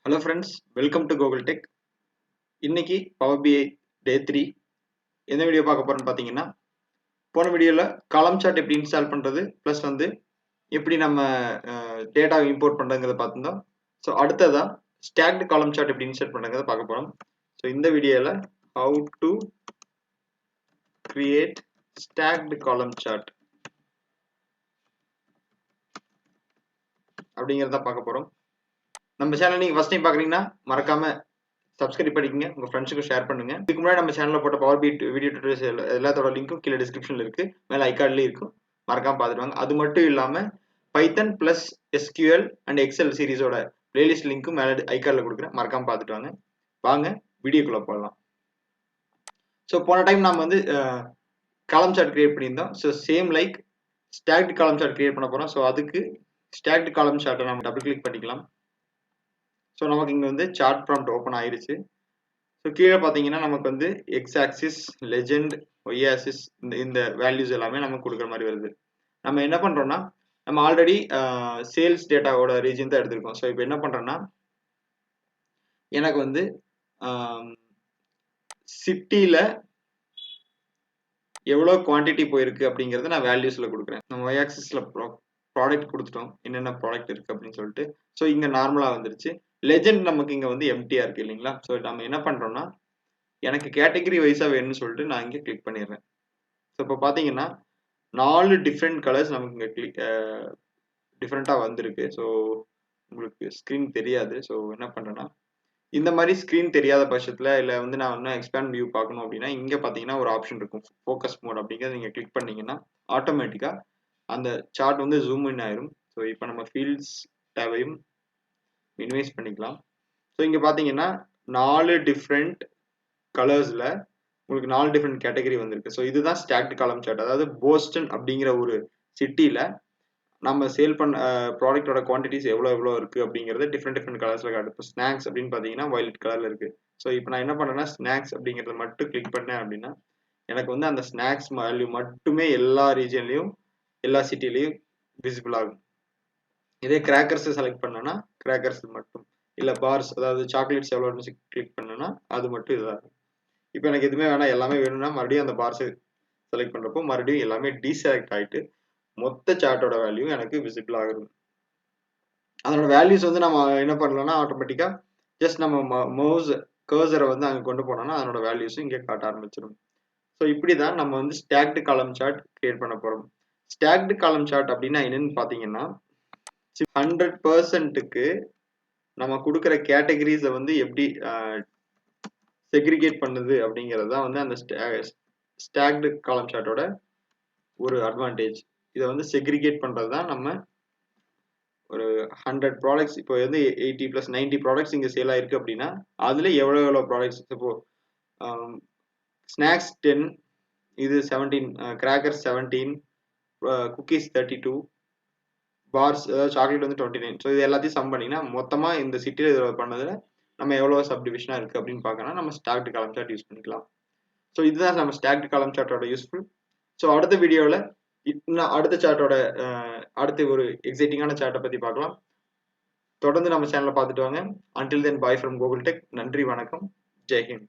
Hello friends, welcome to Gokul Tech. இன்னைக்கு Power BI Day 3 என்ன video பார்க்க போறோம்னு பார்த்தீங்கன்னா போன வீடியோல காலம் சார்ட் எப்படி இன்ஸ்டால் பண்றது ப்ளஸ் வந்து எப்படி நம்ம டேட்டா இம்போர்ட் பண்றதுங்கிறத பார்த்துருந்தோம். ஸோ அடுத்ததா ஸ்டாக்டு காலம் சார்ட் எப்படி இன்ஸ்டால் பண்றதுங்கிறத பார்க்க போறோம். ஸோ இந்த வீடியோல how to create stacked column chart அப்படிங்கிறத பார்க்க போறோம். நம்ம சேனல் நீங்க ஃபர்ஸ்ட் டைம் பார்க்குறீங்கன்னா மறக்காம சப்ஸ்கிரைப் பண்ணிக்கங்க, உங்க ஃப்ரெண்ட்ஸுக்கு ஷேர் பண்ணுங்க. இதுக்கு முன்னாடி நம்ம சேனல்ல போட்ட பவர் பி வீடியோ டியூட்டோரியல்ஸ் எல்லாத்தோட லிங்க்கும் கீழே டிஸ்கிரிப்ஷன்ல இருக்கு, மேல ஐகார்ட்லயும் இருக்கும், மறக்காம பார்த்துட்டு வாங்க. அது மட்டும் இல்லாம Python plus SQL and Excel சீரிஸோட பிளேலிஸ்ட் லிங்க்கும் மேல ஐகார்ட்ல கொடுக்குறேன், மறக்காம பார்த்துட்டு வாங்க. வாங்க வீடியோக்குள்ள போகலாம். ஸோ போன டைம் நம்ம வந்து காலம் சார்ட் கிரியேட் பண்ணியிருந்தோம். ஸோ சேம் லைக் ஸ்டாக்டு காலம் சார்ட் கிரியேட் பண்ண போறோம். ஸோ அதுக்கு ஸ்டாக்டு காலம் சார்ட்டை நம்ம டபுள் கிளிக் பண்ணிக்கலாம். ஸோ நமக்கு இங்க வந்து சார்ட் ப்ராம்ப்ட் ஓப்பன் ஆயிருச்சு. ஸோ கீழே பார்த்தீங்கன்னா நமக்கு வந்து X axis, legend, Y axis இந்த வேல்யூஸ் எல்லாமே நமக்கு கொடுக்குற மாதிரி வருது. நம்ம என்ன பண்ணுறோம்னா நம்ம ஆல்ரெடி சேல்ஸ் டேட்டாவோட ரீஜன் தான் எடுத்திருக்கோம். ஸோ இப்போ என்ன பண்ணுறோன்னா எனக்கு வந்து சிட்டியில் எவ்வளோ குவான்டிட்டி போயிருக்கு அப்படிங்கிறத நான் வேல்யூஸில் கொடுக்குறேன். நம்ம ஒய் ஆக்சிஸில் ப்ராடக்ட் கொடுத்துட்டோம், என்னென்ன ப்ராடக்ட் இருக்குது அப்படின்னு சொல்லிட்டு. ஸோ இங்கே நார்மலாக வந்துருச்சு. லெஜெண்ட் நமக்கு இங்கே வந்து எம்டியாக இருக்குது இல்லைங்களா. ஸோ நம்ம என்ன பண்ணுறோம்னா எனக்கு கேட்டகரி வைஸா வேணும்னு சொல்லிட்டு நான் இங்கே கிளிக் பண்ணிடுறேன். ஸோ இப்போ பார்த்தீங்கன்னா 4 டிஃப்ரெண்ட் கலர்ஸ் நமக்கு இங்கே டிஃப்ரெண்ட்டாக வந்திருக்கு. ஸோ உங்களுக்கு ஸ்க்ரீன் தெரியாது. ஸோ என்ன பண்ணுறேன்னா இந்த மாதிரி ஸ்க்ரீன் தெரியாத பட்சத்தில் இல்லை வந்து நான் இன்னும் எக்ஸ்பேண்ட் வியூ பார்க்கணும் அப்படின்னா இங்கே பார்த்தீங்கன்னா ஒரு ஆப்ஷன் இருக்கும், ஃபோக்கஸ் மோட் அப்படிங்கிறத நீங்கள் கிளிக் பண்ணீங்கன்னா ஆட்டோமேட்டிக்காக அந்த சார்ட் வந்து ஜூம் இன் ஆயிரும். ஸோ இப்போ நம்ம ஃபீல்ட்ஸ் டேவையும் மினிமைஸ் பண்ணிக்கலாம். ஸோ இங்கே பார்த்தீங்கன்னா 4 டிஃப்ரெண்ட் கலர்ஸ்ல உங்களுக்கு 4 டிஃப்ரெண்ட் கேட்டகரி வந்திருக்கு. ஸோ இதுதான் ஸ்டாக்டு காலம் சார்ட். அதாவது போஸ்டன் அப்படிங்கிற ஒரு சிட்டியில நம்ம சேல் பண்ண ப்ராடக்டோட குவான்டிட்டிஸ் எவ்வளோ இருக்கு அப்படிங்கிறது டிஃப்ரெண்ட் கலர்ஸ்ல காட்டு. இப்போ ஸ்நாக்ஸ் அப்படின்னு பார்த்தீங்கன்னா வயலட் கலர்ல இருக்கு. ஸோ இப்போ நான் என்ன பண்ணேன்னா ஸ்நாக்ஸ் அப்படிங்கிறத மட்டும் கிளிக் பண்ணேன் அப்படின்னா எனக்கு வந்து அந்த ஸ்நாக்ஸ் வேல்யூ மட்டுமே எல்லா ரீஜன்லையும் எல்லா சிட்டிலையும் விசிபிள் ஆகும். இதே கிராக்கர்ஸ் செலக்ட் பண்ணேன்னா கிராக்கர்ஸ் மட்டும், இல்லை பார்ஸ் அதாவது சாக்லேட்ஸ் எவ்வளோன்னு கிளிக் பண்ணேன்னா அது மட்டும் இதாகும். இப்போ எனக்கு எதுவுமே வேணாம், எல்லாமே வேணும்னா மறுபடியும் அந்த பார்ஸை செலக்ட் பண்ணுறப்போ மறுபடியும் எல்லாமே டீசெலக்ட் ஆகிட்டு மொத்த சார்ட்டோட வேல்யூ எனக்கு விசிபிள் ஆகுது. அதோட வேல்யூஸ் வந்து நம்ம என்ன பண்ணலாம்னா ஆட்டோமேட்டிக்காக ஜஸ்ட் நம்ம மவுஸ் கர்சரை வந்து அங்கே கொண்டு போனோம்னா அதனோட வேல்யூஸும் இங்கே காட்ட ஆரம்பிச்சிடும். ஸோ இப்படி தான் நம்ம வந்து ஸ்டாக்டு காலம் சார்ட் கிரியேட் பண்ண போகிறோம். ஸ்டாக்டு காலம் சார்ட் அப்படின்னா என்னன்னு பார்த்தீங்கன்னா 100%க்கு நம்ம கொடுக்குற கேட்டகரிஸை வந்து எப்படி செக்ரிகேட் பண்ணுது அப்படிங்கிறது தான் வந்து அந்த ஸ்டாக்டு காலம் சார்ட்டோட ஒரு அட்வான்டேஜ். இதை வந்து செக்ரிகேட் பண்ணுறது தான் நம்ம ஒரு 100 ப்ராடக்ட்ஸ் இப்போ வந்து 80 + 90 ப்ராடக்ட்ஸ் இங்கே சேல் ஆயிருக்கு அப்படின்னா அதில் எவ்வளோ ப்ராடக்ட்ஸ் இப்போ ஸ்நாக்ஸ் 10, இது 17, கிராக்கர்ஸ் 17, குக்கீஸ் 32, பார்ஸ் அதாவது சாக்லேட் வந்து 29. ஸோ இது எல்லாத்தையும் சம் பண்ணிங்கன்னா மொத்தமாக இந்த சிட்டியில் இதில் பண்ணதில் நம்ம எவ்வளோ சப்டிவிஷனாக இருக்குது அப்படின்னு பார்க்கணும். நம்ம ஸ்டாக்டு காலம் சார்ட் யூஸ் பண்ணிக்கலாம். ஸோ இதுதான் நம்ம ஸ்டாக்டு காலம் சார்ட்டோட யூஸ்ஃபுல். ஸோ அடுத்த வீடியோவில் இன்னும் அடுத்த சார்ட்டோட அடுத்து ஒரு எக்ஸைட்டிங்கான சார்ட்டை பற்றி பார்க்கலாம். தொடர்ந்து நம்ம சேனலை பார்த்துட்டு வாங்க. Until then bye from Gokul tech. நன்றி, வணக்கம், ஜெய்ஹிந்த்.